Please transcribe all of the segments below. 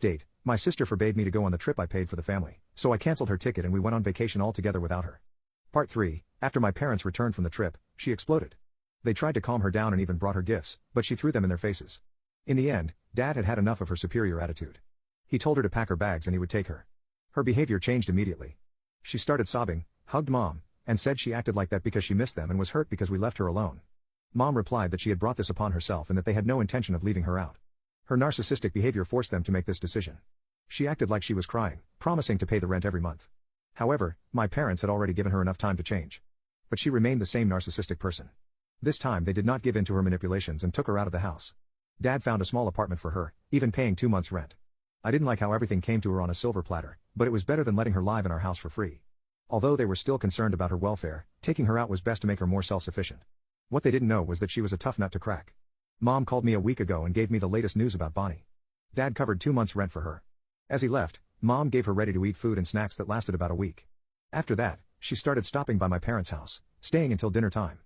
Date: my sister forbade me to go on the trip I paid for the family, so I cancelled her ticket and we went on vacation all together without her. Part 3: after my parents returned from the trip, she exploded. They tried to calm her down and even brought her gifts, but she threw them in their faces. In the end, Dad had had enough of her superior attitude. He told her to pack her bags and he would take her. Her behavior changed immediately. She started sobbing, hugged Mom, and said she acted like that because she missed them and was hurt because we left her alone. Mom replied that she had brought this upon herself and that they had no intention of leaving her out. Her narcissistic behavior forced them to make this decision. She acted like she was crying, promising to pay the rent every month. However, my parents had already given her enough time to change. But she remained the same narcissistic person. This time they did not give in to her manipulations and took her out of the house. Dad found a small apartment for her, even paying 2 months' rent. I didn't like how everything came to her on a silver platter, but it was better than letting her live in our house for free. Although they were still concerned about her welfare, taking her out was best to make her more self-sufficient. What they didn't know was that she was a tough nut to crack. Mom called me a week ago and gave me the latest news about Bonnie. Dad covered 2 months' rent for her. As he left, Mom gave her ready-to-eat food and snacks that lasted about a week. After that, she started stopping by my parents' house, staying until dinner time.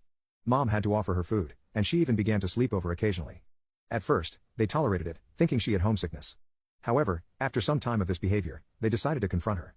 Mom had to offer her food, and she even began to sleep over occasionally. At first, they tolerated it, thinking she had homesickness. However, after some time of this behavior, they decided to confront her.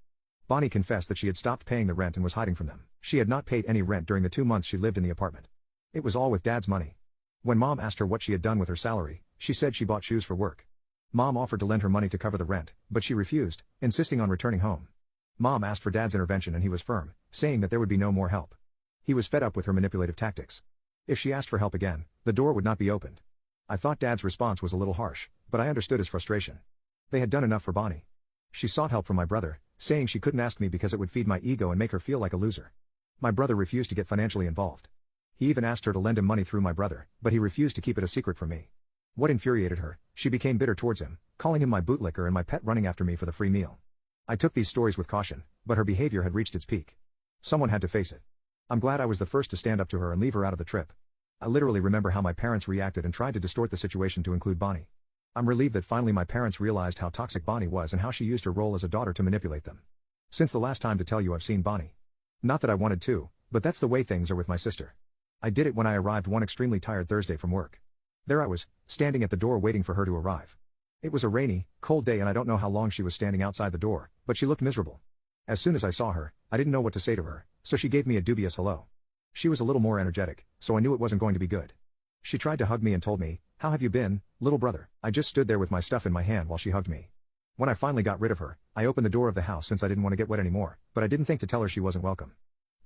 Bonnie confessed that she had stopped paying the rent and was hiding from them. She had not paid any rent during the 2 months she lived in the apartment. It was all with Dad's money. When Mom asked her what she had done with her salary, she said she bought shoes for work. Mom offered to lend her money to cover the rent, but she refused, insisting on returning home. Mom asked for Dad's intervention and he was firm, saying that there would be no more help. He was fed up with her manipulative tactics. If she asked for help again, the door would not be opened. I thought Dad's response was a little harsh, but I understood his frustration. They had done enough for Bonnie. She sought help from my brother, saying she couldn't ask me because it would feed my ego and make her feel like a loser. My brother refused to get financially involved. He even asked her to lend him money through my brother, but he refused to keep it a secret from me. What infuriated her, she became bitter towards him, calling him my bootlicker and my pet, running after me for the free meal. I took these stories with caution, but her behavior had reached its peak. Someone had to face it. I'm glad I was the first to stand up to her and leave her out of the trip. I literally remember how my parents reacted and tried to distort the situation to include Bonnie. I'm relieved that finally my parents realized how toxic Bonnie was and how she used her role as a daughter to manipulate them. Since the last time to tell you I've seen Bonnie. Not that I wanted to, but that's the way things are with my sister. I did it when I arrived one extremely tired Thursday from work. There I was, standing at the door waiting for her to arrive. It was a rainy, cold day and I don't know how long she was standing outside the door, but she looked miserable. As soon as I saw her, I didn't know what to say to her, so she gave me a dubious hello. She was a little more energetic, so I knew it wasn't going to be good. She tried to hug me and told me, "How have you been, little brother?" I just stood there with my stuff in my hand while she hugged me. When I finally got rid of her, I opened the door of the house since I didn't want to get wet anymore, but I didn't think to tell her she wasn't welcome.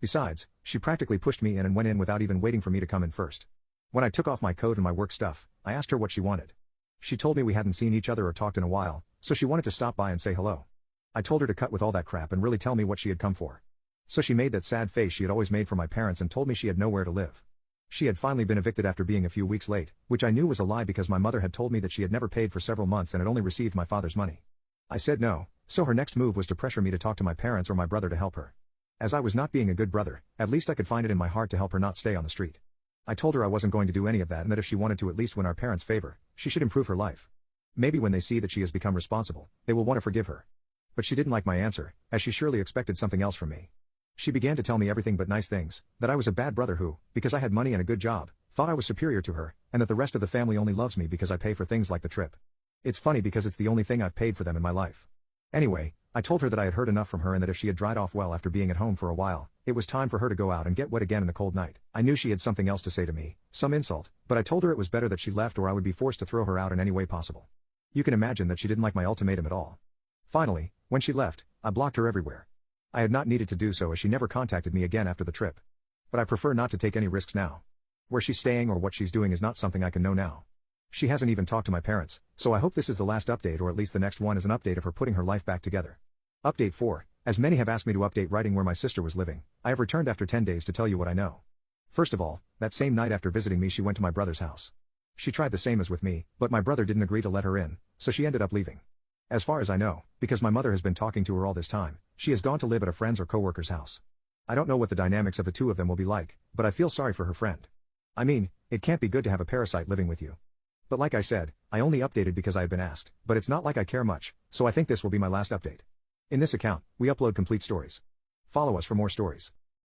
Besides, she practically pushed me in and went in without even waiting for me to come in first. When I took off my coat and my work stuff, I asked her what she wanted. She told me we hadn't seen each other or talked in a while, so she wanted to stop by and say hello. I told her to cut with all that crap and really tell me what she had come for. So she made that sad face she had always made for my parents and told me she had nowhere to live. She had finally been evicted after being a few weeks late, which I knew was a lie because my mother had told me that she had never paid for several months and had only received my father's money. I said no, so her next move was to pressure me to talk to my parents or my brother to help her. As I was not being a good brother, at least I could find it in my heart to help her not stay on the street. I told her I wasn't going to do any of that and that if she wanted to at least win our parents' favor, she should improve her life. Maybe when they see that she has become responsible, they will want to forgive her. But she didn't like my answer, as she surely expected something else from me. She began to tell me everything but nice things, that I was a bad brother who, because I had money and a good job, thought I was superior to her, and that the rest of the family only loves me because I pay for things like the trip. It's funny because it's the only thing I've paid for them in my life. Anyway, I told her that I had heard enough from her and that if she had dried off well after being at home for a while, it was time for her to go out and get wet again in the cold night. I knew she had something else to say to me, some insult, but I told her it was better that she left or I would be forced to throw her out in any way possible. You can imagine that she didn't like my ultimatum at all. Finally, when she left, I blocked her everywhere. I had not needed to do so as she never contacted me again after the trip. But I prefer not to take any risks now. Where she's staying or what she's doing is not something I can know now. She hasn't even talked to my parents, so I hope this is the last update or at least the next one is an update of her putting her life back together. Update 4. As many have asked me to update writing where my sister was living, I have returned after 10 days to tell you what I know. First of all, that same night after visiting me she went to my brother's house. She tried the same as with me, but my brother didn't agree to let her in, so she ended up leaving. As far as I know, because my mother has been talking to her all this time, she has gone to live at a friend's or coworker's house. I don't know what the dynamics of the two of them will be like, but I feel sorry for her friend. I mean, it can't be good to have a parasite living with you. But like I said, I only updated because I had been asked, but it's not like I care much, so I think this will be my last update. In this account, we upload complete stories. Follow us for more stories.